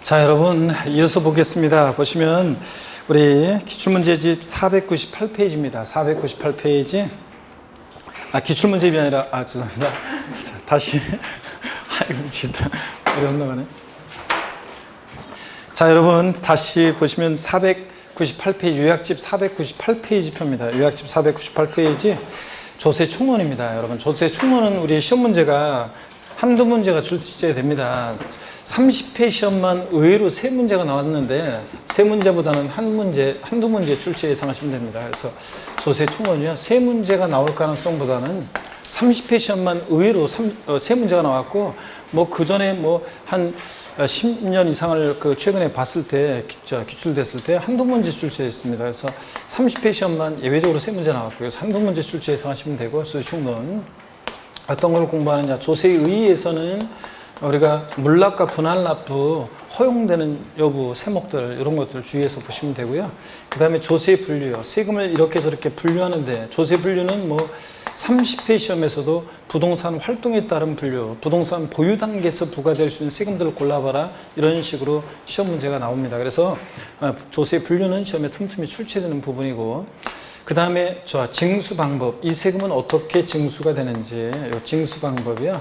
자, 여러분 이어서 보겠습니다. 보시면 우리 기출문제집 498페이지입니다. 498페이지. 기출문제집이 아니라 죄송합니다. 자, 다시 아이고 진짜 어려운 나가네. 자, 여러분 다시 보시면 498페이지 요약집 498페이지 표입니다. 요약집 498페이지 조세 총론입니다. 여러분 조세 총론은 우리 시험 문제가 한두 문제가 출제됩니다. 30회 시험만 의외로 3문제가 나왔는데 3문제보다는 한두 문제 출제 예상하시면 됩니다. 그래서 조세 총론이요. 3문제가 나올 가능성보다는 30회 시험만 의외로 3문제가 나왔고 그 전에 한 10년 이상을 최근에 봤을 때 기출됐을 때 한두 문제 출제했습니다. 그래서 30회 시험만 예외적으로 3문제 나왔고요. 그래서 한두 문제 출제 예상하시면 되고 조세 총론 어떤 걸 공부하느냐. 조세에 의해서는 우리가 물납과 분할납부 허용되는 여부, 세목들 이런 것들 주의해서 보시면 되고요. 그 다음에 조세 분류요. 세금을 이렇게 저렇게 분류하는데 조세 분류는 30회 시험에서도 부동산 활동에 따른 분류, 부동산 보유 단계에서 부과될 수 있는 세금들을 골라봐라 이런 식으로 시험 문제가 나옵니다. 그래서 조세 분류는 시험에 틈틈이 출제되는 부분이고 그 다음에 징수 방법, 이 세금은 어떻게 징수가 되는지 이 징수 방법이요.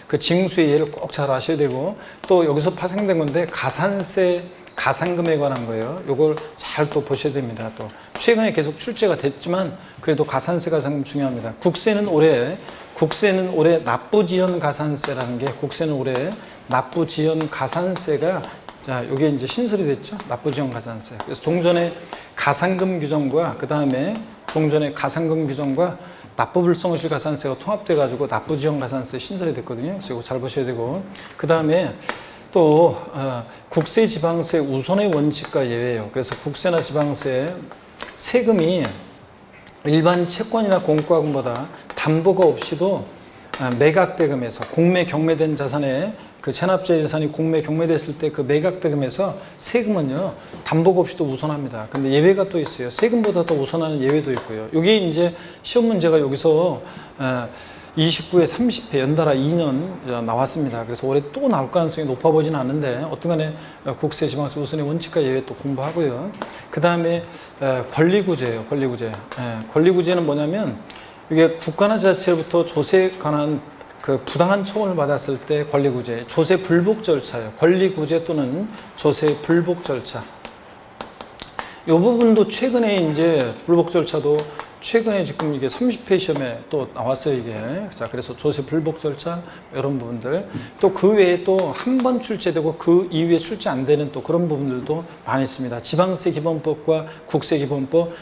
그 징수의 예를 꼭 잘 아셔야 되고 또 여기서 파생된 건데 가산세, 가산금에 관한 거예요. 이걸 잘 또 보셔야 됩니다. 또 최근에 계속 출제가 됐지만 그래도 가산세, 가산금 중요합니다. 국세는 올해 납부지연 가산세라는 게 국세는 올해 납부지연 가산세가 이게 이제 신설이 됐죠. 납부지연 가산세. 그래서 종전에 가산금 규정과 그 다음에 종전의 가산금 규정과 납부불성실 가산세가 통합돼 가지고 납부지연 가산세 신설이 됐거든요. 그래서 이거 잘 보셔야 되고 그 다음에 또 국세 지방세 우선의 원칙과 예외예요. 그래서 국세나 지방세 세금이 일반 채권이나 공과금보다 담보가 없이도 매각대금에서 공매 경매된 자산에 그 체납자 재산이 공매 경매됐을 때 그 매각대금에서 세금은요 담보가 없이도 우선합니다. 근데 예외가 또 있어요. 세금보다 더 우선하는 예외도 있고요. 이게 이제 시험 문제가 여기서 29회 30회 연달아 2년 나왔습니다. 그래서 올해 또 나올 가능성이 높아 보지는 않는데 어떤간에 국세 지방세 우선의 원칙과 예외 또 공부하고요. 그 다음에 권리구제예요. 권리구제는 뭐냐면 이게 국가나 지자체로부터 조세에 관한 그 부당한 처분을 받았을 때 권리구제, 조세 불복 절차예요. 권리구제 또는 조세 불복 절차. 이 부분도 최근에 이제 불복 절차도 최근에 지금 이게 30회 시험에 또 나왔어요, 이게. 자, 그래서 조세 불복 절차, 이런 부분들. 또 그 외에 또 한 번 출제되고 그 이후에 출제 안 되는 또 그런 부분들도 많이 있습니다. 지방세 기본법과 국세 기본법,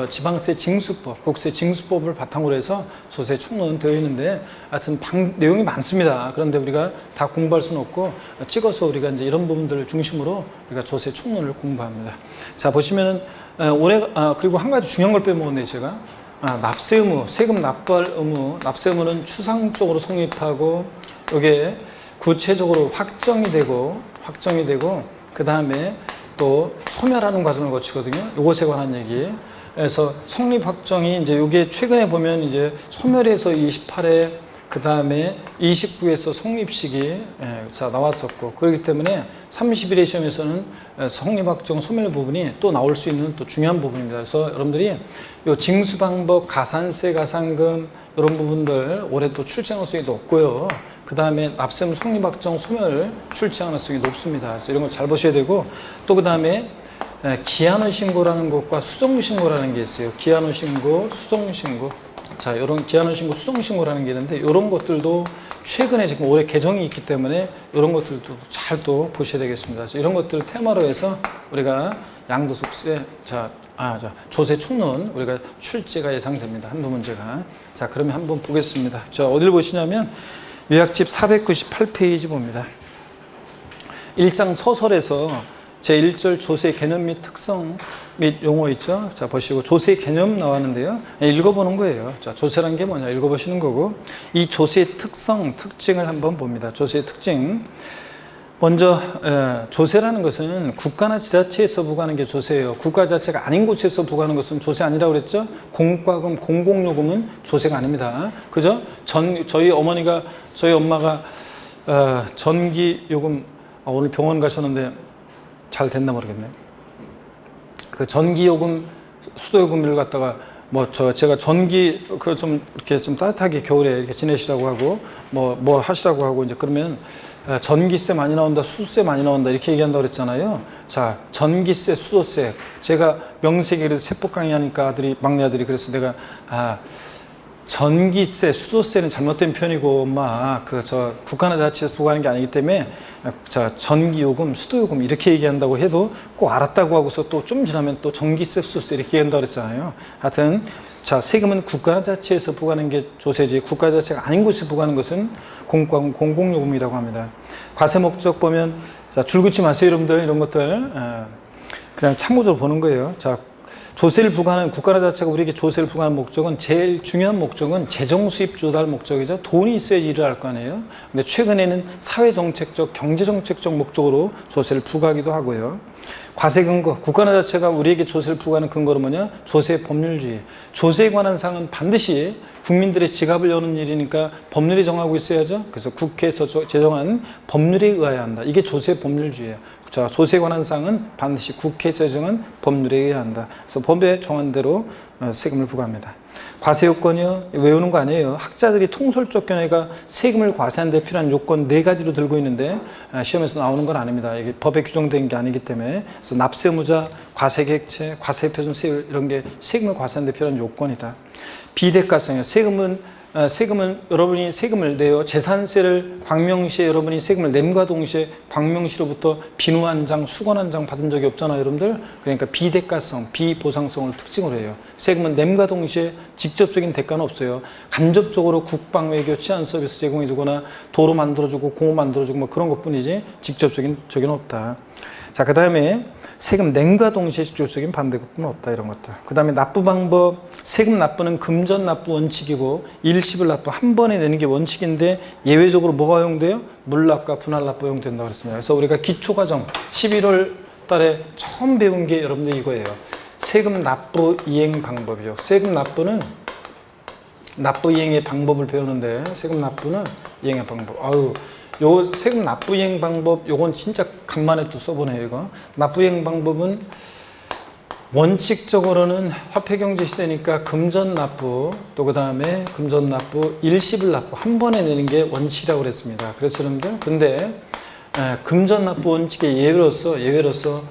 지방세 징수법, 국세 징수법을 바탕으로 해서 조세 총론 되어 있는데 하여튼 내용이 많습니다. 그런데 우리가 다 공부할 수는 없고 찍어서 우리가 이제 이런 부분들을 중심으로 우리가 조세 총론을 공부합니다. 자, 보시면은 올해 그리고 한 가지 중요한 걸 빼먹었네요, 제가. 납세 의무, 세금 납부할 의무, 납세 의무는 추상적으로 성립하고 이게 구체적으로 확정이 되고 그 다음에 또 소멸하는 과정을 거치거든요. 이것에 관한 얘기. 그래서 성립 확정이 이제 이게 최근에 보면 이제 소멸해서 28회 그 다음에 29에서 성립식이 나왔었고 그렇기 때문에 31회 시험에서는 성립확정 소멸 부분이 또 나올 수 있는 또 중요한 부분입니다. 그래서 여러분들이 요 징수 방법, 가산세, 가산금 이런 부분들 올해 또 출제 가능성이 높고요. 그 다음에 납세의무 성립확정 소멸 출제 가능성이 높습니다. 그래서 이런 거 잘 보셔야 되고 또 그 다음에 기한후 신고라는 것과 수정후 신고라는 게 있어요. 기한후 신고, 수정후 신고. 자, 이런 기한후 신고, 수정 신고라는 게 있는데 이런 것들도 최근에 지금 올해 개정이 있기 때문에 이런 것들도 잘 또 보셔야 되겠습니다. 그래서 이런 것들을 테마로 해서 우리가 양도소득세, 조세 총론 우리가 출제가 예상됩니다. 한두 문제가. 자, 그러면 한번 보겠습니다. 자, 어디를 보시냐면 요약집 498페이지 봅니다. 1장 서설에서 제1절 조세 개념 및 특성 및 용어 있죠. 자, 보시고 조세 개념 나왔는데요. 읽어보는 거예요. 자, 조세란 게 뭐냐 읽어보시는 거고 이 조세의 특성, 특징을 한번 봅니다. 조세의 특징. 먼저 조세라는 것은 국가나 지자체에서 부과하는 게 조세예요. 국가 자체가 아닌 곳에서 부과하는 것은 조세 아니라고 그랬죠. 공과금, 공공요금은 조세가 아닙니다. 그죠? 저희 엄마가 전기요금 오늘 병원 가셨는데 잘 됐나 모르겠네. 그 전기요금, 수도요금을 갖다가 제가 전기 좀 이렇게 좀 따뜻하게 겨울에 이렇게 지내시라고 하고 뭐 하시라고 하고 이제 그러면 전기세 많이 나온다, 수도세 많이 나온다 이렇게 얘기한다고 그랬잖아요. 자, 전기세, 수도세 제가 명색이 그래서 세법 강의하니까 막내 아들이 그래서 내가 전기세, 수도세는 잘못된 편이고 엄마 국가나 자치에서 부과하는 게 아니기 때문에 전기요금, 수도요금 이렇게 얘기한다고 해도 꼭 알았다고 하고서 또 좀 지나면 또 전기세, 수도세 이렇게 얘기한다고 그랬잖아요. 하여튼 세금은 국가나 자치에서 부과하는 게 조세지 국가 자체가 아닌 곳에서 부과하는 것은 공공요금이라고 합니다. 과세 목적 보면 줄 긋지 마세요 여러분들. 이런 것들 그냥 참고적으로 보는 거예요. 조세를 부과하는 국가나 자체가 우리에게 조세를 부과하는 목적은 제일 중요한 목적은 재정 수입 조달 목적이죠. 돈이 있어야지 일을 할 거 아니에요. 근데 최근에는 사회정책적, 경제정책적 목적으로 조세를 부과하기도 하고요. 과세 근거, 국가나 자체가 우리에게 조세를 부과하는 근거는 뭐냐? 조세 법률주의. 조세에 관한 사항은 반드시 국민들의 지갑을 여는 일이니까 법률이 정하고 있어야죠. 그래서 국회에서 제정한 법률에 의해야 한다. 이게 조세 법률주의예요. 조세에 관한 사항은 반드시 국회에서 제정한 법률에 의해야 한다. 그래서 법에 정한 대로 세금을 부과합니다. 과세 요건이요? 외우는 거 아니에요. 학자들이 통솔적 견해가 세금을 과세하는 데 필요한 요건 4가지로 들고 있는데 시험에서 나오는 건 아닙니다. 이게 법에 규정된 게 아니기 때문에. 그래서 납세무자, 과세계획체, 과세표준 이런 게 세금을 과세하는 데 필요한 요건이다. 비대가성이요. 세금은 여러분이 세금을 내요. 재산세를 광명시에 여러분이 세금을 냄과 동시에 광명시로부터 비누 한 장, 수건 한 장 받은 적이 없잖아요, 여러분들. 그러니까 비대가성, 비보상성을 특징으로 해요. 세금은 냄과 동시에 직접적인 대가는 없어요. 간접적으로 국방, 외교, 치안 서비스 제공해주거나 도로 만들어주고 공업 만들어주고 그런 것뿐이지 직접적인 적은 없다. 그 다음에 세금 낸과 동시에 직접적인 반대급부는 없다. 이런 것들. 그 다음에 납부 방법. 세금 납부는 금전 납부 원칙이고 일시불 납부 한 번에 내는 게 원칙인데 예외적으로 뭐가 허용돼요? 물납과 분할 납부 허용된다고 그랬습니다. 그래서 우리가 기초과정 11월 달에 처음 배운 게 여러분들 이거예요. 세금 납부 이행 방법이죠. 세금 납부는 납부 이행의 방법을 배우는데 세금 납부는 이행의 방법. 요 세금 납부 이행 방법 요건 진짜 간만에 또 써보네요. 이거 납부 이행 방법은 원칙적으로는 화폐경제 시대니까 금전 납부 또 그 다음에 금전 납부 일시불 납부 한 번에 내는 게 원칙이라고 그랬습니다. 그래서 여러분들 근데 금전 납부 원칙의 예외로서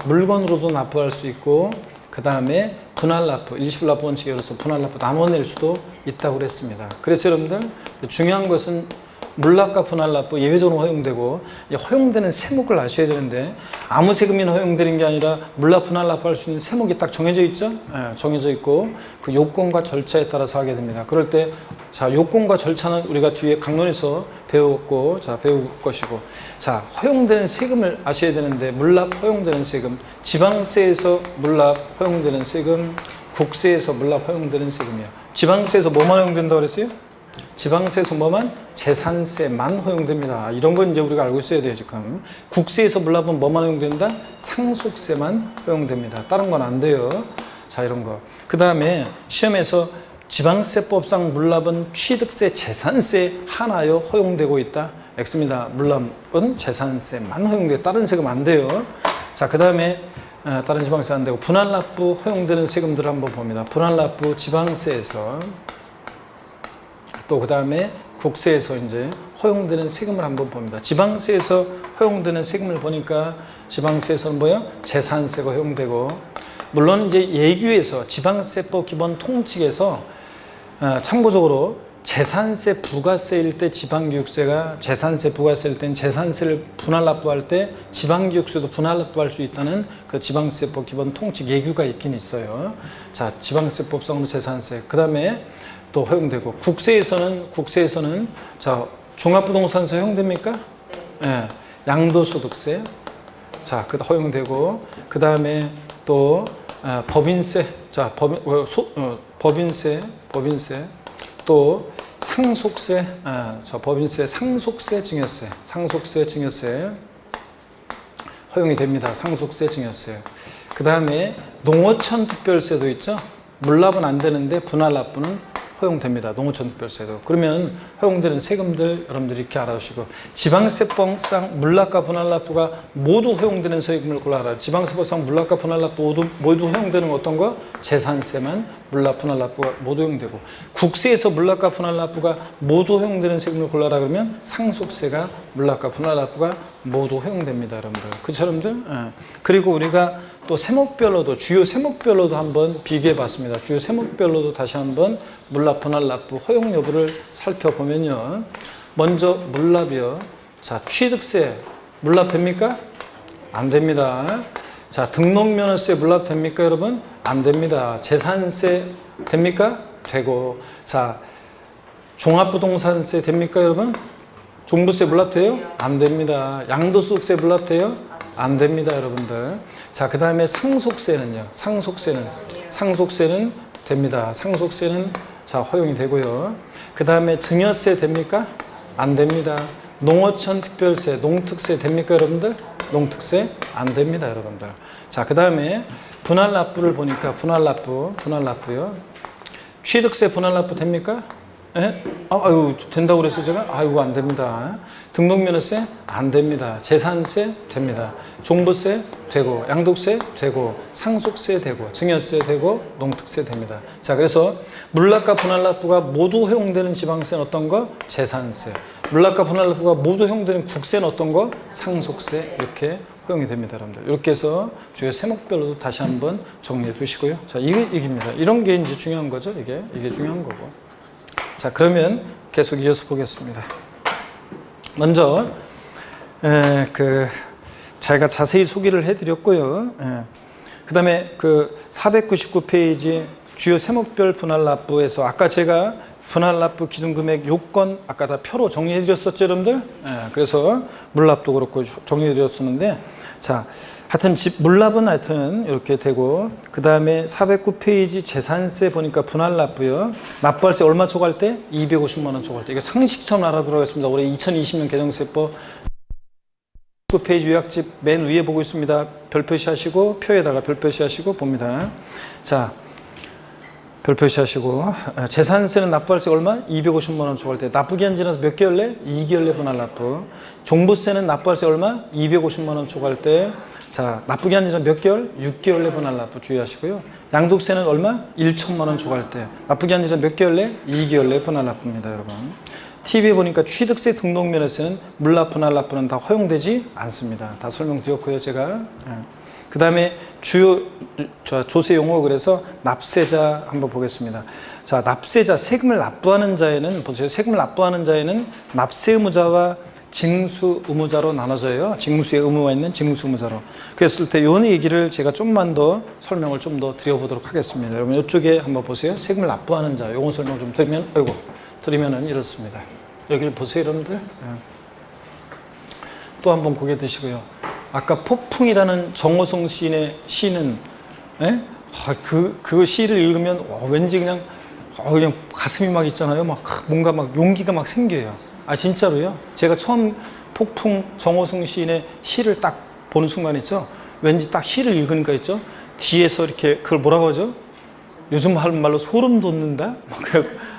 물건으로도 납부할 수 있고 그 다음에 분할 납부 일시불 납부 원칙에 의해서 분할 납부 나눠 낼 수도 있다고 그랬습니다. 그래서 여러분들 중요한 것은 물납과 분할 납부 예외적으로 허용되고 허용되는 세목을 아셔야 되는데 아무 세금이나 허용되는 게 아니라 물납, 분할 납부할 수 있는 세목이 딱 정해져 있죠. 정해져 있고 그 요건과 절차에 따라서 하게 됩니다. 그럴 때 요건과 절차는 우리가 뒤에 강론에서 배울 것이고 허용되는 세금을 아셔야 되는데 물납 허용되는 세금, 지방세에서 물납 허용되는 세금, 국세에서 물납 허용되는 세금이요. 지방세에서 뭐만 허용된다고 그랬어요? 지방세에서 뭐만? 재산세만 허용됩니다. 이런 건 이제 우리가 알고 있어야 돼요, 지금. 국세에서 물납은 뭐만 허용된다? 상속세만 허용됩니다. 다른 건 안 돼요. 이런 거. 그 다음에 시험에서 지방세법상 물납은 취득세, 재산세 하나요 허용되고 있다. X입니다. 물납은 재산세만 허용돼요. 다른 세금 안 돼요. 그 다음에 다른 지방세 안 되고 분할납부 허용되는 세금들을 한번 봅니다. 분할납부 지방세에서 또 그 다음에 국세에서 이제 허용되는 세금을 한번 봅니다. 지방세에서 허용되는 세금을 보니까 지방세에서는 뭐예요? 재산세가 허용되고 물론 이제 예규에서 지방세법 기본 통칙에서 참고적으로 재산세 부가세일 때 지방교육세가 재산세 부가세일 때는 재산세를 분할 납부할 때 지방교육세도 분할 납부할 수 있다는 그 지방세법 기본 통칙 예규가 있긴 있어요. 지방세법상으로 재산세 그 다음에 또 허용되고 국세에서는 종합부동산세 허용됩니까? 네. 양도소득세 그 허용되고 그 다음에 또 법인세 법인세 또 상속세 법인세 상속세 증여세 허용이 됩니다. 상속세 증여세 그 다음에 농어촌 특별세도 있죠. 물납은 안 되는데 분할 납부는 허용됩니다. 농어촌특별세도. 그러면 허용되는 세금들 여러분들이 이렇게 알아두시고, 지방세법상 물납과 분할납부가 모두 허용되는 세금을 골라 알아요. 지방세법상 물납과 분할납부 모두 허용되는 어떤 거? 재산세만 물납, 분할납부가 모두 허용되고, 국세에서 물납과 분할납부가 모두 허용되는 세금을 골라라 그러면 상속세가 물납과 분할납부가 모두 허용됩니다, 여러분들. 그쵸, 여러분들? 예. 그리고 우리가 또 세목별로도, 주요 세목별로도 한번 비교해 봤습니다. 주요 세목별로도 다시 한번 물납, 분할납부 허용 여부를 살펴보면요. 먼저 물납이요. 자, 취득세 물납 됩니까? 안 됩니다. 자, 등록면허세 물납 됩니까, 여러분? 안 됩니다. 재산세 됩니까? 되고. 자, 종합부동산세 됩니까, 여러분? 종부세 물납돼요? 안 됩니다. 양도소득세 물납돼요? 안 됩니다, 여러분들. 자, 그 다음에 상속세는요. 상속세는 됩니다. 상속세는 자, 허용이 되고요. 그 다음에 증여세 됩니까? 안 됩니다. 농어촌 특별세, 농특세 됩니까, 여러분들? 농특세 안 됩니다, 여러분들. 자, 그 다음에 분할납부를 보니까 분할납부요. 취득세 분할납부 됩니까? 예? 아유, 된다고 그래서 제가? 아이고, 안 됩니다. 등록면허세? 안 됩니다. 재산세? 됩니다. 종부세? 되고, 양도세? 되고, 상속세? 되고, 증여세? 되고, 농특세? 됩니다. 자, 그래서 물납과 분할납부가 모두 허용되는 지방세는 어떤 거? 재산세. 물납과 분할납부가 모두 허용되는 국세는 어떤 거? 상속세. 이렇게 허용이 됩니다, 여러분들. 이렇게 해서 주요 세목별로도 다시 한번 정리해 두시고요. 자, 이게입니다. 이런 게 이제 중요한 거죠. 이게 중요한 거고. 자, 그러면 계속 이어서 보겠습니다. 먼저 제가 자세히 소개를 해드렸고요. 그 다음에 499페이지 주요 세목별 분할납부에서 아까 제가 분할납부 기준금액 요건 아까 다 표로 정리해드렸었죠, 여러분들? 그래서 물납도 그렇고 정리해드렸었는데, 자, 하여튼 물납은 하여튼 이렇게 되고, 그 다음에 409페이지 재산세 보니까 분할납부요. 납부할세 얼마 초과할 때? 250만 원 초과할 때. 이게 상식처럼 알아들어가겠습니다. 올해 2020년 개정세법 9페이지 요약집 맨 위에 보고 있습니다. 별표시 하시고, 표에다가 별표시 하시고 봅니다. 자, 별표시 하시고, 재산세는 납부할세 얼마? 250만 원 초과할 때. 납부기한 지나서 몇 개월 내? 2개월 내 분할납부. 종부세는 납부할세 얼마? 250만 원 초과할 때. 자, 납부기한 지나 몇 개월? 6개월 내 분할납부 주의하시고요. 양도세는 얼마? 1천만 원 초과할 때. 납부기한 지나 몇 개월 내? 2개월 내 분할납부입니다, 여러분. TV에 보니까 취득세 등록면허세는 물납, 분할납부는 다 허용되지 않습니다. 다 설명드렸고요, 제가. 그 다음에 주요 조세 용어, 그래서 납세자 한번 보겠습니다. 자, 납세자, 세금을 납부하는 자에는, 보세요. 세금을 납부하는 자에는 납세 의무자와 징수 의무자로 나눠져요. 징수의 의무가 있는 징수 의무자로. 그랬을 때 요 얘기를 제가 좀만 더 설명을 좀 더 드려보도록 하겠습니다. 여러분, 이쪽에 한번 보세요. 세금을 납부하는 자, 요거 설명 좀 드리면은 이렇습니다. 여기를 보세요, 여러분들. 또 한번 고개 드시고요. 아까 폭풍이라는 정호성 시인의 시는, 그 시를 읽으면 왠지 그냥 가슴이 막 있잖아요. 막 뭔가 막 용기가 막 생겨요. 아, 진짜로요. 제가 처음 폭풍 정호성 시인의 시를 딱 보는 순간 있죠. 왠지 딱 시를 읽으니까 있죠. 뒤에서 이렇게 그걸 뭐라고 하죠? 요즘 하는 말로 소름 돋는다?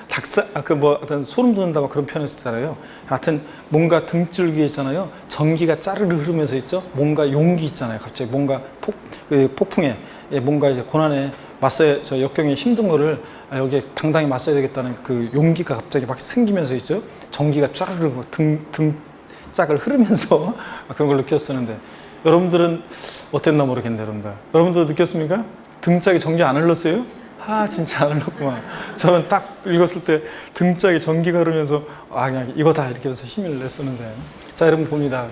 하여튼 소름 돋는다, 막 그런 표현을 쓰잖아요. 하여튼 뭔가 등줄기에 있잖아요. 전기가 짜르르 흐르면서 있죠. 뭔가 용기 있잖아요. 갑자기 뭔가 폭풍에, 뭔가 이제 고난에 맞서야, 저 역경에 힘든 거를 여기에 당당히 맞서야 되겠다는 그 용기가 갑자기 막 생기면서 있죠. 전기가 짜르르 등짝을 흐르면서 그런 걸 느꼈었는데, 여러분들은 어땠나 모르겠네요, 여러분들. 여러분도 느꼈습니까? 등짝에 전기 안 흘렀어요? 아, 진짜 안 흘렀구만. 저는 딱 읽었을 때 등짝에 전기가 흐르면서 그냥 이거다 이렇게 해서 힘을 냈었는데. 자, 여러분 봅니다.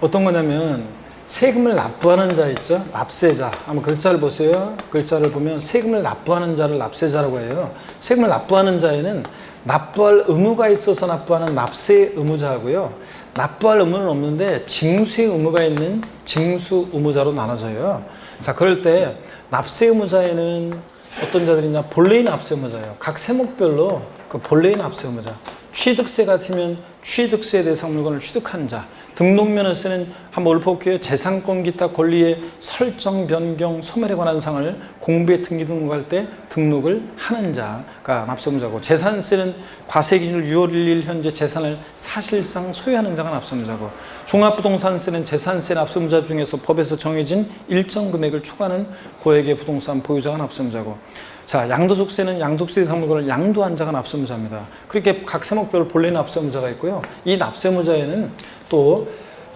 어떤 거냐면 세금을 납부하는 자 있죠? 납세자. 한번 글자를 보세요. 글자를 보면 세금을 납부하는 자를 납세자라고 해요. 세금을 납부하는 자에는 납부할 의무가 있어서 납부하는 납세 의무자하고요. 납부할 의무는 없는데 징수의 의무가 있는 징수 의무자로 나눠져요. 자, 그럴 때 납세 의무자에는 어떤 자들이냐? 본래의 납세 의무자예요. 각 세목별로 그 본래의 납세 의무자. 취득세 같으면 취득세 대상 물건을 취득한 자. 등록면허세는 한번 읊어볼게요. 재산권 기타 권리의 설정, 변경, 소멸에 관한 사항을 공부에 등기등록할 때 등록을 하는 자가 납세무자고, 재산세는 과세기준 6월 1일 현재 재산을 사실상 소유하는 자가 납세무자고, 종합부동산세는 재산세 납세무자 중에서 법에서 정해진 일정 금액을 초과하는 고액의 부동산 보유자가 납세무자고, 자, 양도소득세는 양도세 상물권을 양도한 자가 납세무자입니다. 그렇게 각 세목별 본래 납세무자가 있고요. 이 납세무자에는 또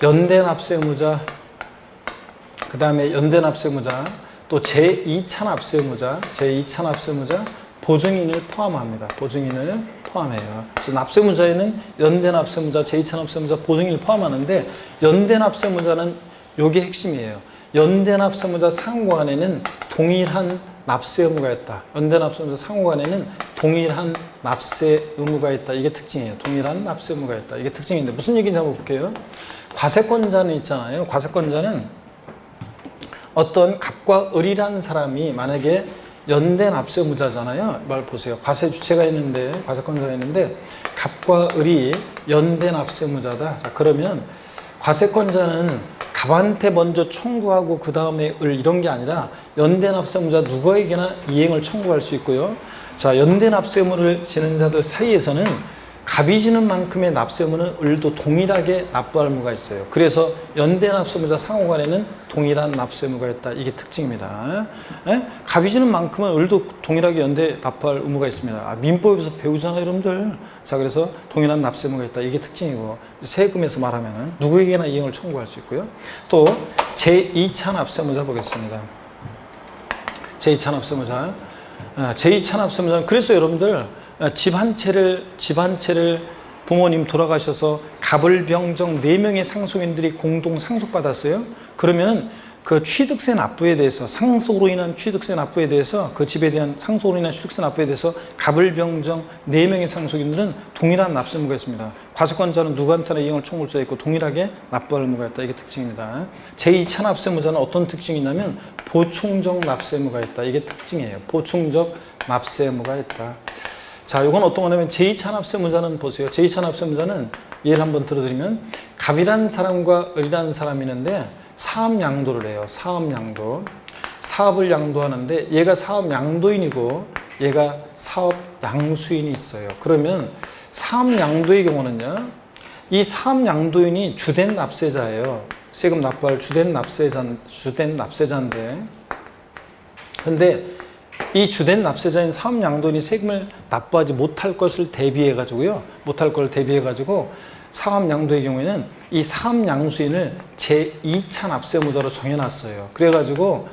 연대 납세무자, 그 다음에 연대 납세무자, 또 제2차 납세무자, 제2차 납세무자, 보증인을 포함합니다. 보증인을 포함해요. 그래서 납세무자에는 연대 납세무자, 제2차 납세무자, 보증인을 포함하는데, 연대 납세무자는 요게 핵심이에요. 연대 납세무자 상호간에는 동일한 납세 의무가 있다. 연대 납세무자 상호간에는 동일한 납세 의무가 있다. 이게 특징이에요. 동일한 납세 의무가 있다. 이게 특징인데 무슨 얘기인지 한번 볼게요. 과세권자는 있잖아요. 과세권자는 어떤 갑과 을이라는 사람이 만약에 연대 납세무자잖아요. 말 보세요. 과세 주체가 있는데, 과세권자가 있는데 갑과 을이 연대 납세무자다. 자, 그러면 과세권자는 갑한테 먼저 청구하고 그 다음에 을, 이런 게 아니라 연대 납세무자 누구에게나 이행을 청구할 수 있고요. 자, 연대 납세의무를 지는 자들 사이에서는 갑이 지는 만큼의 납세의무는 을도 동일하게 납부할 의무가 있어요. 그래서 연대 납세무자 상호간에는 동일한 납세의무가 있다. 이게 특징입니다. 갑이 지는 만큼은 을도 동일하게 연대 납부할 의무가 있습니다. 민법에서 배우잖아요, 여러분들. 자, 그래서 동일한 납세의무가 있다. 이게 특징이고, 세금에서 말하면은 누구에게나 이행을 청구할 수 있고요. 또 제2차 납세무자 보겠습니다. 제2차 납세무자. 제2차 납세무자는, 그래서 여러분들 집 한 채를 부모님 돌아가셔서 갑을병정 4명의 상속인들이 공동 상속받았어요. 그러면 그 취득세 납부에 대해서, 상속으로 인한 취득세 납부에 대해서, 그 집에 대한 상속으로 인한 취득세 납부에 대해서 갑을병정 4명의 상속인들은 동일한 납세 의무가 있습니다. 과세권자는 누구한테나 이행을 청구할 수 있고 동일하게 납부할 의무가 있다. 이게 특징입니다. 제2차 납세무자는 어떤 특징이 있냐면 보충적 납세 의무가 있다. 이게 특징이에요. 보충적 납세 의무가 있다. 자, 이건 어떤 거냐면 제2차 납세무자는 보세요. 제2차 납세무자는 예를 한번 들어드리면 갑이라는 사람과 을이라는 사람이 있는데 사업 양도를 해요. 사업 양도. 사업을 양도하는데 얘가 사업 양도인이고 얘가 사업 양수인이 있어요. 그러면 사업 양도의 경우는요, 이 사업 양도인이 주된 납세자예요. 세금 납부할 주된 납세자인데, 근데 이 주된 납세자인 사업 양도인이 세금을 납부하지 못할 것을 대비해 가지고요. 못할 걸 대비해 가지고 사업 양도의 경우에는 이 사업 양수인을 제2차 납세무자로 정해놨어요. 그래 가지고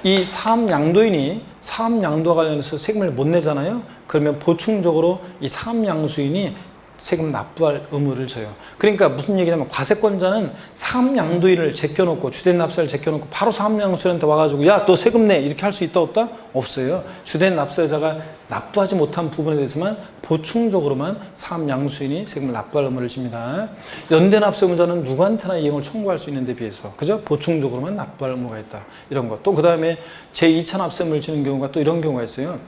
이 사업 양도인이 사업 양도와 관련해서 세금을 못 내잖아요. 그러면 보충적으로 이 사업 양수인이 세금 납부할 의무를 져요. 그러니까 무슨 얘기냐면 과세권자는 사업양도인을 제껴놓고, 주된 납세를 제껴놓고 바로 사업양수인한테 와가지고 야, 너 세금 내, 이렇게 할 수 있다 없다? 없어요. 주된 납세자가 납부하지 못한 부분에 대해서만 보충적으로만 사업양수인이 세금을 납부할 의무를 집니다. 연대 납세무자는 누구한테나 이행을 청구할 수 있는 데 비해서 그죠? 보충적으로만 납부할 의무가 있다. 이런 것. 또 그 다음에 제2차 납세의무를 지는 경우가 또 이런 경우가 있어요.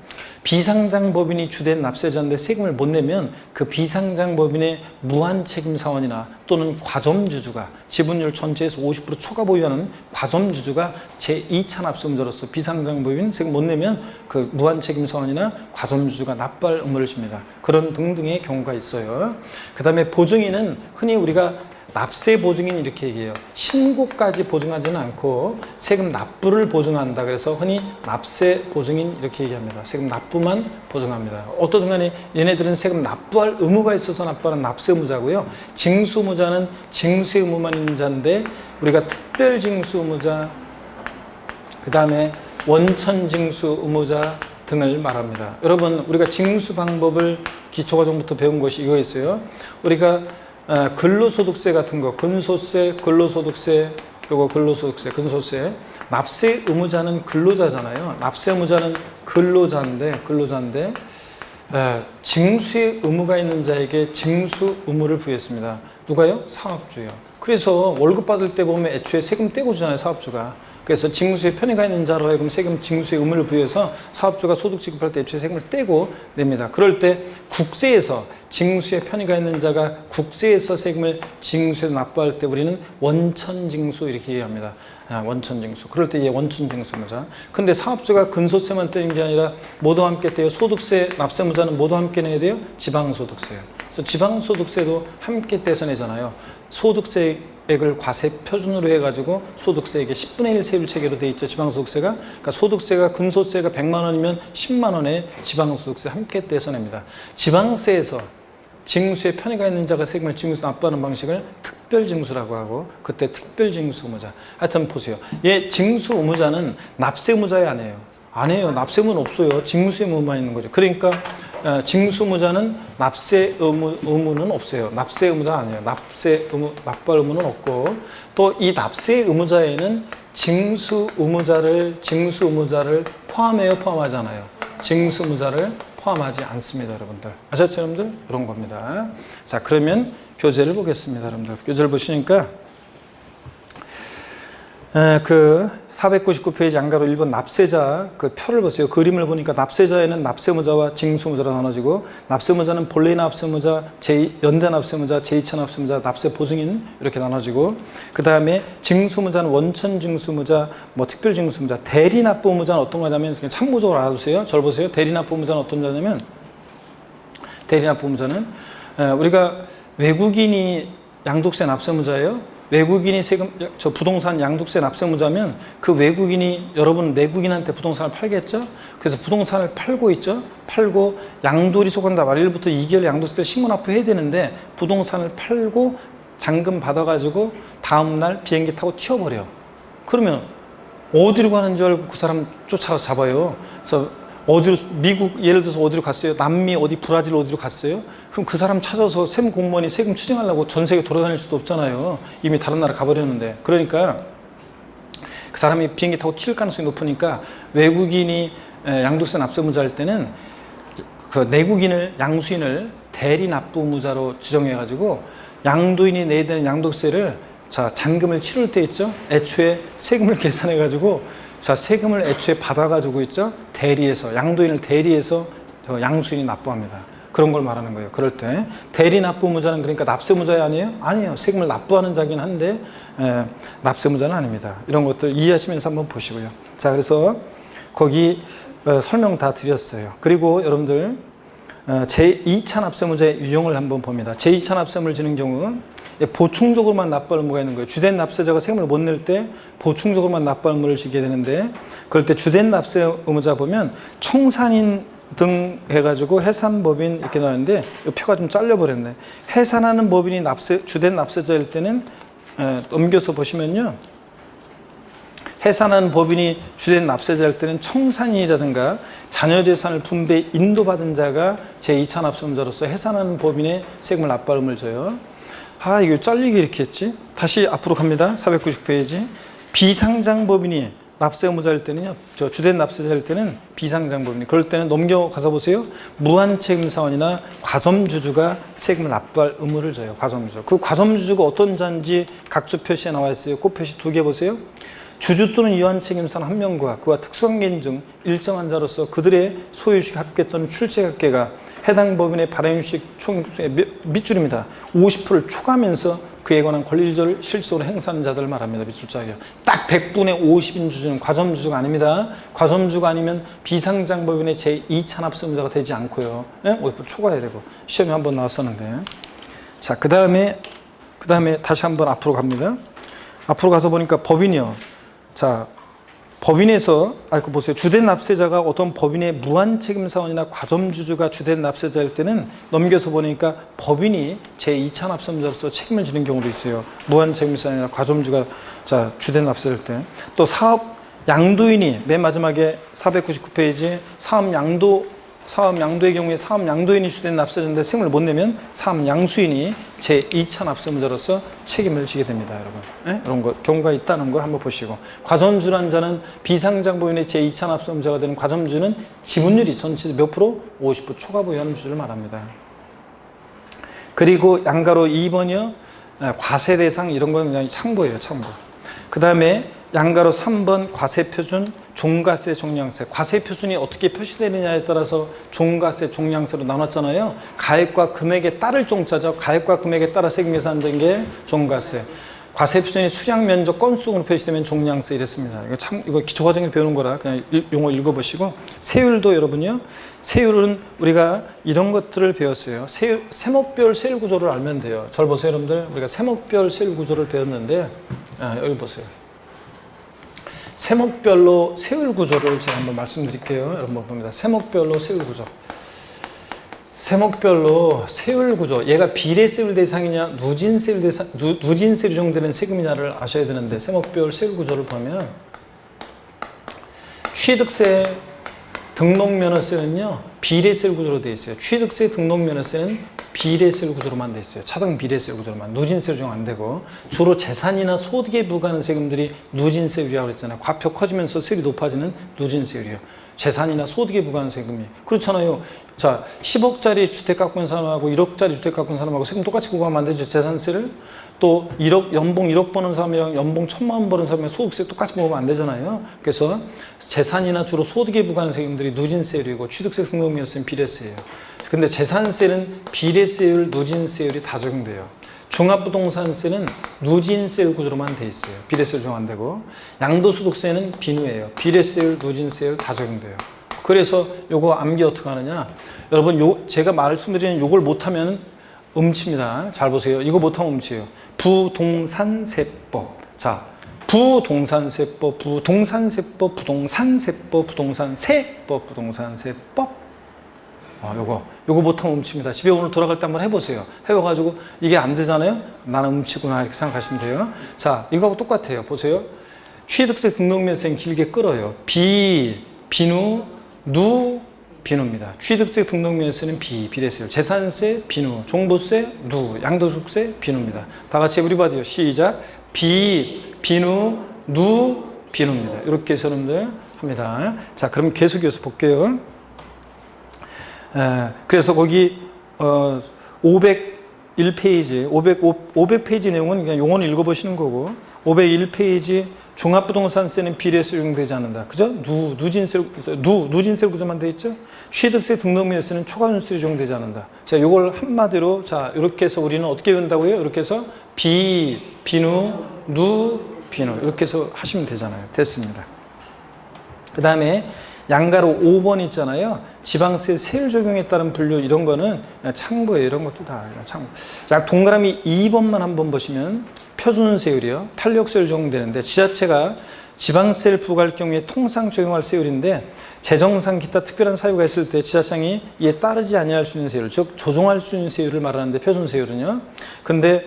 비상장법인이 주된 납세자인데 세금을 못 내면 그 비상장법인의 무한책임사원이나 또는 과점주주가, 지분율 전체에서 50% 초과 보유하는 과점주주가 제2차 납세무자로서 비상장법인 세금 못 내면 그 무한책임사원이나 과점주주가 납부할 의무를 집니다. 그런 등등의 경우가 있어요. 그 다음에 보증인은 흔히 우리가 납세 보증인 이렇게 얘기해요. 신고까지 보증하지는 않고 세금 납부를 보증한다. 그래서 흔히 납세 보증인 이렇게 얘기합니다. 세금 납부만 보증합니다. 어떠든 간에 얘네들은 세금 납부할 의무가 있어서 납부하는 납세 의무자고요. 징수 의무자는 징수 의무만 있는 자인데 우리가 특별 징수 의무자, 그 다음에 원천 징수 의무자 등을 말합니다. 여러분, 우리가 징수 방법을 기초과정부터 배운 것이 이거였어요. 우리가 근로소득세 같은 거, 근소세, 근로소득세, 요거 근로소득세, 근소세. 납세 의무자는 근로자잖아요. 납세 의무자는 근로자인데 징수의 의무가 있는 자에게 징수 의무를 부여했습니다. 누가요? 사업주요. 그래서 월급 받을 때 보면 애초에 세금 떼고 주잖아요, 사업주가. 그래서 징수에 편의가 있는 자로 하여금 세금 징수의 의무를 부여해서 사업주가 소득 지급할 때 애초에 세금을 떼고 냅니다. 그럴 때 국세에서 징수에 편의가 있는 자가 국세에서 세금을 징수에 납부할 때 우리는 원천징수 이렇게 얘기합니다. 원천징수. 그럴 때 이게 원천징수무자. 근데 사업주가 근소세만 떼는 게 아니라 모두 함께 떼요. 소득세, 납세무자는 모두 함께 내야 돼요. 지방소득세요. 그래서 지방소득세도 함께 떼서 내잖아요. 소득세액을 과세 표준으로 해가지고 소득세액의 10분의 1 세율 체계로 돼 있죠. 지방소득세가. 그러니까 소득세가 근소세가 100만 원이면 10만 원에 지방소득세 함께 떼서 냅니다. 지방세에서 징수에 편의가 있는 자가 세금을 징수 납부하는 방식을 특별징수라고 하고 그때 특별징수 의무자. 하여튼 보세요. 얘 징수 의무자는 납세 의무자에 안 해요. 납세 의무는 없어요. 징수 의무만 있는 거죠. 그러니까 징수 의무자는 납세 의무는 없어요. 납세 의무자 아니에요. 납세 의무, 납부할 의무는 없고 또 이 납세 의무자에는 징수 의무자를 포함해요, 포함하지 않아요? 징수 의무자를 포함하지 않습니다, 여러분들. 아셨죠, 여러분들? 이런 겁니다. 자, 그러면 교재를 보겠습니다, 여러분들. 교재를 보시니까 그 499페이지 안가로 1번 납세자 그 표를 보세요. 그림을 보니까 납세자에는 납세무자와 징수무자로 나눠지고 납세무자는 본래 납세무자, 연대 납세무자, 제2차 납세무자, 납세보증인 이렇게 나눠지고 그 다음에 징수무자는 원천징수무자, 뭐 특별징수무자, 대리납부무자는 어떤 거냐면 그냥 참고적으로 알아두세요. 절 보세요. 대리납부무자는 어떤 자냐면 대리납부무자는 우리가 외국인이 양도세 납세무자예요. 외국인이 세금, 부동산 양도세 납세무자면 그 외국인이 여러분 내국인한테 부동산을 팔겠죠? 그래서 부동산을 팔고 있죠? 팔고 양도일이 속한다. 말일부터 2개월 양도세를 신고 납부해야 되는데 부동산을 팔고 잔금 받아가지고 다음날 비행기 타고 튀어버려. 그러면 어디로 가는 줄 알고 그 사람 쫓아가서 잡아요. 그래서 어디로, 미국 예를 들어서 어디로 갔어요? 남미 어디 브라질 어디로 갔어요? 그럼 그 사람 찾아서 세무 공무원이 세금 추징하려고 전 세계 돌아다닐 수도 없잖아요. 이미 다른 나라 가버렸는데. 그러니까 그 사람이 비행기 타고 튈 가능성이 높으니까 외국인이 양도세 납세무자 할 때는 그 내국인을, 양수인을 대리납부무자로 지정해가지고 양도인이 내야 되는 양도세를 자, 잔금을 치를 때 있죠? 애초에 세금을 계산해가지고 자, 세금을 애초에 받아가지고 있죠? 대리해서, 양도인을 대리해서 양수인이 납부합니다. 그런 걸 말하는 거예요. 그럴 때. 대리납부무자는 그러니까 납세무자 아니에요? 아니에요. 세금을 납부하는 자긴 한데, 납세무자는 아닙니다. 이런 것들 이해하시면서 한번 보시고요. 자, 그래서 거기 설명 다 드렸어요. 그리고 여러분들, 제2차 납세무자의 유형을 한번 봅니다. 제2차 납세무를 지는 경우, 보충적으로만 납부할 의무가 있는 거예요. 주된 납세자가 세금을 못 낼 때 보충적으로만 납부할 의무를 지게 되는데 그럴 때 주된 납세 의무자 보면 청산인 등 해가지고 해산법인 이렇게 나오는데 이 표가 좀 잘려버렸네. 해산하는 법인이 주된 납세자일 때는 넘겨서 보시면요. 해산하는 법인이 주된 납세자일 때는 청산인이라든가 자녀재산을 분배 인도받은 자가 제2차 납세무자로서 해산하는 법인의 세금을 납부할 의무를 져요. 아, 이거 잘리게 이렇게 했지? 다시 앞으로 갑니다. 490페이지. 비상장법인이 납세의무자일 때는요, 주된 납세자일 때는 비상장법인이, 그럴 때는 넘겨가서 보세요. 무한책임사원이나 과점주주가 세금을 납부할 의무를 져요. 과점주주. 그 과점주주가 어떤 자인지 각주 표시에 나와 있어요. 꽃표시 2개 보세요. 주주 또는 유한책임사원 1명과 그와 특수관계인 중 일정한 자로서 그들의 소유식 합계 또는 출재합계가 해당 법인의 발행유식 총액의 밑줄입니다. 50%를 초과하면서 그에 관한 권리를 실질적으로 행사하는 자들을 말합니다. 밑줄자예요. 딱 100분의 50인 주주는 과점주주가 아닙니다. 과점주가 아니면 비상장 법인의 제2차 납세무자가 되지 않고요. 50% 초과해야 되고 시험에 한번 나왔었는데. 자, 그 다음에 다시 한번 앞으로 갑니다. 앞으로 가서 보니까 법인이요. 자, 법인에서 보세요. 주된 납세자가 어떤 법인의 무한책임사원이나 과점주주가 주된 납세자일 때는 넘겨서 보니까 법인이 제2차 납세무자로서 책임을 지는 경우도 있어요. 무한책임사원이나 과점주가 자 주된 납세자일 때. 또 사업 양도인이 맨 마지막에 499페이지 사업 양도의 경우에 사업 양도인이 주된 납세자인데 세금을 못 내면 사업 양수인이 제2차 납세무자로서 책임을 지게 됩니다, 여러분. 이런 것 경우가 있다는 거 한번 보시고, 과점주란 자는 비상장법인의 제2차 납세무자가 되는 과점주는 지분율이 전체 몇 프로? 50% 초과 보유하는 주주를 말합니다. 그리고 양가로 2번이요. 과세 대상 이런 건 그냥 참고예요, 참고. 그 다음에 양가로 3번 과세표준, 종가세, 종량세. 과세표준이 어떻게 표시되느냐에 따라서 종가세, 종량세로 나눴잖아요. 가액과 금액에 따를 종자죠. 가액과 금액에 따라 세금 계산된 게 종가세. 과세표준이 수량, 면적, 건수로 표시되면 종량세 이랬습니다. 이거 기초과정에 배우는 거라 그냥 용어 읽어보시고. 세율도 여러분요. 세율은 우리가 이런 것들을 배웠어요. 세목별 세율 구조를 알면 돼요. 절 보세요, 여러분들. 우리가 세목별 세율 구조를 배웠는데, 여기 보세요. 세목별로 세율 구조를 제가 한번 말씀드릴게요. 여러분 봅니다. 세목별로 세율 구조. 세목별로 세율 구조. 얘가 비례세율 대상이냐, 누진세율 대상, 누진세율 정도되는 세금이냐를 아셔야 되는데, 세목별 세율 구조를 보면 취득세, 등록면허세는요 비례세율 구조로 되어 있어요. 취득세, 등록면허세는 비례세율 구조로만 되어 있어요. 차등 비례세율 구조로만. 누진세율 적용 안 되고, 주로 재산이나 소득에 부과하는 세금들이 누진세율이라고 그랬잖아요. 과표 커지면서 세율이 높아지는 누진세율이요. 재산이나 소득에 부과하는 세금이. 그렇잖아요. 자, 10억짜리 주택 갖고 있는 사람하고 1억짜리 주택 갖고 있는 사람하고 세금 똑같이 부과하면 안 되죠. 재산세를. 또 1억, 연봉 1억 버는 사람이랑 연봉 1,000만 원 버는 사람이랑 소득세 똑같이 부과하면 안 되잖아요. 그래서 재산이나 주로 소득에 부과하는 세금들이 누진세율이고, 취득세, 등록면허세는 비례세예요. 근데 재산세는 비례세율, 누진세율이 다 적용돼요. 종합부동산세는 누진세율 구조로만 돼 있어요. 비례세율 적용 안 되고. 양도소득세는 비누예요. 비례세율, 누진세율 다 적용돼요. 그래서 요거 암기 어떻게 하느냐. 여러분, 제가 말씀드리는 요걸 못하면 음치입니다. 잘 보세요. 이거 못하면 음치예요. 부동산세법. 자, 부동산세법, 부동산세법, 부동산세법, 부동산세법, 부동산세법. 요거 못하면 음치입니다. 집에 오늘 돌아갈 때 한번 해보세요. 해봐가지고 이게 안 되잖아요? 나는 음치구나 이렇게 생각하시면 돼요. 자, 이거하고 똑같아요. 보세요. 취득세, 등록면허세는 길게 끌어요. 비누, 누, 비누입니다. 취득세, 등록면허세는 비례세율. 재산세, 비누. 종부세, 누. 양도소득세, 비누입니다. 다 같이 에브리바디요. 시작. 비누, 누, 비누입니다. 이렇게 해서 여러분들 합니다. 자, 그럼 계속해서 볼게요. 그래서 거기 501페이지, 500페이지 내용은 그냥 용어를 읽어보시는 거고, 501페이지 종합부동산세는 비례세 적용되지 않는다. 그죠? 누진세 구조만 돼 있죠? 취득세, 등록면허세는 초과손세 적용되지 않는다. 자, 요걸 한마디로, 자, 이렇게 해서 우리는 어떻게 외운다고요? 이렇게 해서 비누, 누, 비누. 이렇게 해서 하시면 되잖아요. 됐습니다. 그 다음에 양가로 5번 있잖아요. 지방세 세율 적용에 따른 분류, 이런 거는 그냥 참고예요. 이런 것도 다 참고. 자, 동그라미 2번만 한번 보시면 표준세율이요. 탄력세율 적용되는데, 지자체가 지방세를 부과할 경우에 통상 적용할 세율인데, 재정상 기타 특별한 사유가 있을 때 지자청이 이에 따르지 아니할 수 있는 세율, 즉 조정할 수 있는 세율을 말하는데, 표준세율은요. 근데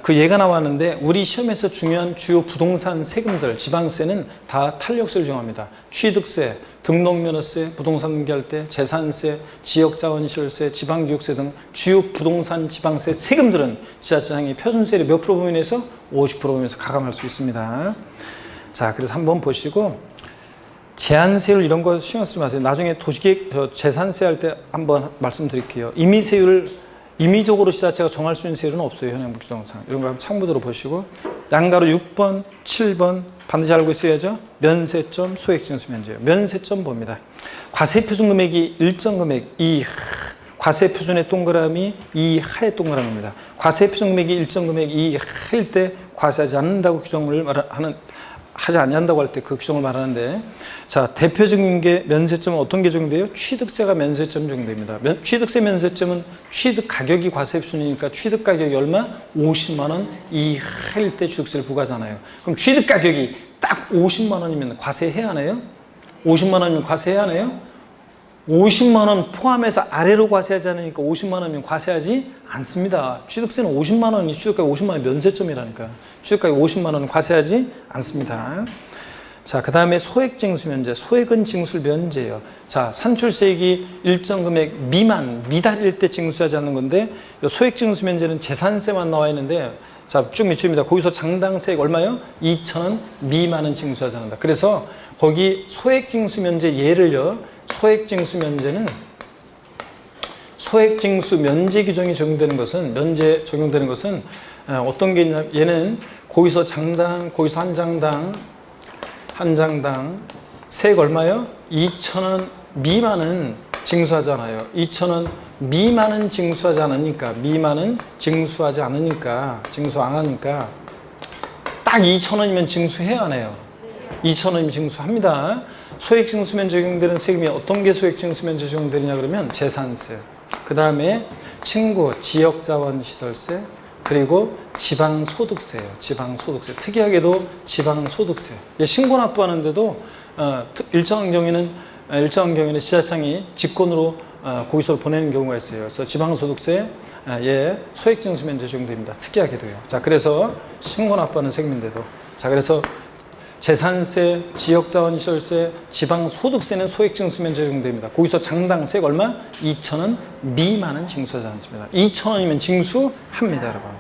그 예가 나왔는데, 우리 시험에서 중요한 주요 부동산 세금들, 지방세는 다 탄력세를 적용합니다. 취득세, 등록면허세, 부동산 등기할 때, 재산세, 지역자원시설세, 지방교육세 등 주요 부동산 지방세 세금들은 지자체장이 표준세율 몇 프로 범위내에서 50% 범위에서 가감할 수 있습니다. 자, 그래서 한번 보시고, 제한세율 이런 거 신경 쓰지 마세요. 나중에 도시계획 재산세 할 때 한번 말씀드릴게요. 임의적으로 지자체가 정할 수 있는 세율은 없어요. 현행 규정상. 이런 거 한번 참고로 보시고, 양가로 6번, 7번 반드시 알고 있어야죠. 면세점, 소액징수 면제요. 면세점 봅니다. 과세표준 금액이 일정 금액, 이 과세표준의 동그라미, 이 하의 동그라미입니다. 과세표준 금액이 일정 금액, 이 하일 때 과세하지 않는다고 규정을 하지 않는다고 할 때 그 규정을 말하는데, 자, 대표적인 게 면세점은 어떤 게 적용돼요? 취득세가 면세점 적용됩니다. 취득세 면세점은 취득 가격이 과세표준이니까 취득 가격이 얼마? 50만 원 이하일 때 취득세를 부과하잖아요. 그럼 취득 가격이 딱 50만 원이면 과세해야 하나요? 50만 원이면 과세해야 하나요? 50만 원 포함해서 아래로 과세하지 않으니까 50만 원이면 과세하지 않습니다. 취득세는 50만 원이 취득가격 50만 원 면세점이라니까. 취득가격 50만 원은 과세하지 않습니다. 자, 그 다음에 소액징수 면제. 소액은 징수 면제예요. 자, 산출세액이 일정 금액 미달일 때 징수하지 않는 건데, 소액징수 면제는 재산세만 나와 있는데, 자, 쭉 밑줄입니다. 거기서 장당세액 얼마요? 2,000원 미만은 징수하지 않는다. 그래서 거기 소액징수 면제 예를요. 소액징수 면제 규정이 적용되는 것은 어떤 게 있냐? 얘는 거기서 장당, 거기서 한 장당, 한 장당 세액 얼마요? 2,000원 미만은 징수하잖아요. 2,000원 미만은 징수하지 않으니까, 미만은 징수하지 않으니까, 징수 안 하니까 딱 2,000원이면 징수해야 하네요. 2,000원이면 징수합니다. 소액징수면 적용되는 세금이 어떤 게 소액징수면 적용되느냐 그러면 재산세, 그 다음에 친구, 지역자원시설세, 그리고 지방소득세예요. 지방소득세. 특이하게도 지방소득세. 신고 납부하는데도 일정한 경우에는 지자청이 직권으로 고의서를 보내는 경우가 있어요. 그래서 지방소득세 소액징수면제 적용됩니다. 특이하게도요. 자, 그래서 신고 납부하는 세금인데도, 자, 그래서 재산세, 지역자원시설세, 지방소득세는 소액징수면제 적용됩니다. 거기서 장당세액 얼마? 2,000원 미만은 징수하지 않습니다. 2,000원이면 징수합니다, 여러분.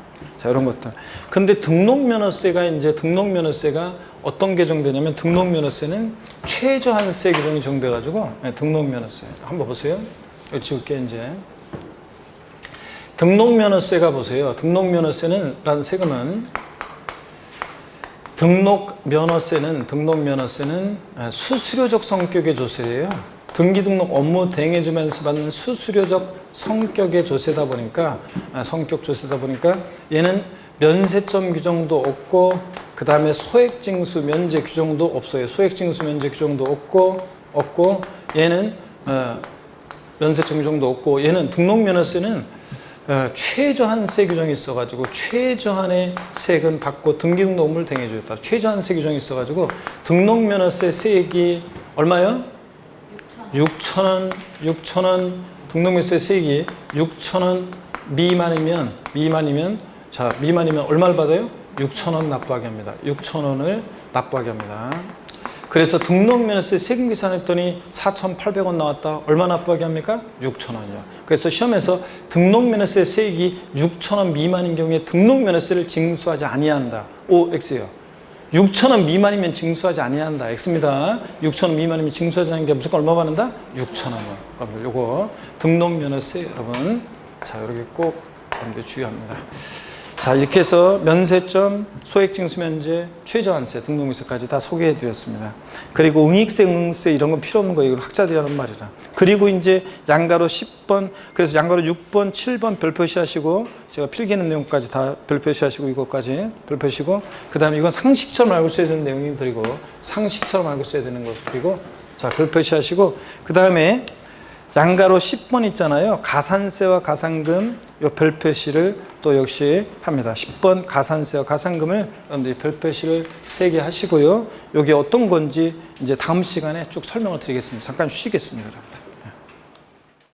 자, 이런 것들. 근데 등록면허세가 어떤 개정되냐면, 등록면허세는 최저한세 규정이 적용돼가지고, 등록면허세. 한번 보세요. 여기 지울게, 이제. 등록면허세가 보세요. 등록면허세는 수수료적 성격의 조세예요. 등기등록 업무 대행해주면서 받는 수수료적 성격의 조세다 보니까, 성격 조세다 보니까 얘는 면세점 규정도 없고, 그 다음에 소액징수 면제 규정도 없어요. 소액징수 면제 규정도 없고, 얘는 면세점 규정도 없고, 얘는 등록면허세는 최저한세 규정이 있어가지고 최저한의 세액은 받고 등기등록 업무를 대행해주겠다. 최저한세 규정이 있어가지고 등록면허세 세액이 얼마요? 6,000원. 등록면허세 세액이 6,000원 미만이면 얼마를 받아요? 6,000원 납부하게 합니다. 6,000원을 납부하게 합니다. 그래서 등록면허세 세금 계산했더니 4,800원 나왔다. 얼마 납부하게 합니까? 6,000원이요. 그래서 시험에서 등록면허세 세액이 6,000원 미만인 경우에 등록면허세를 징수하지 아니한다. O, X요. 6,000원 미만이면 징수하지 아니한다. X입니다. 6,000원 미만이면 징수하지 않는 게 무조건 얼마 받는다? 6,000원이요. 여러분, 요거 등록면허세 여러분, 자, 이렇게 꼭 여러분들 주의합니다. 자, 이렇게 해서 면세점, 소액징수면제, 최저한세, 등록면허세까지 다 소개해드렸습니다. 그리고 응익세, 응세 이런 건 필요 없는 거예요. 이건 학자들이 하는 말이라. 그리고 이제 양가로 10번, 그래서 양가로 6번, 7번 별표시 하시고, 제가 필기하는 내용까지 다 별표시 하시고, 이것까지 별표시고, 그 다음에 이건 상식처럼 알고 써야 되는 내용들이고, 상식처럼 알고 써야 되는 것들이고, 자, 별표시 하시고, 그 다음에 양가로 10번 있잖아요. 가산세와 가산금 요 별표시를 또 역시 합니다. 10번 가산세와 가산금을 여러분들이 별표시를 3개 하시고요. 이게 어떤 건지 이제 다음 시간에 쭉 설명을 드리겠습니다. 잠깐 쉬겠습니다. 여러분들.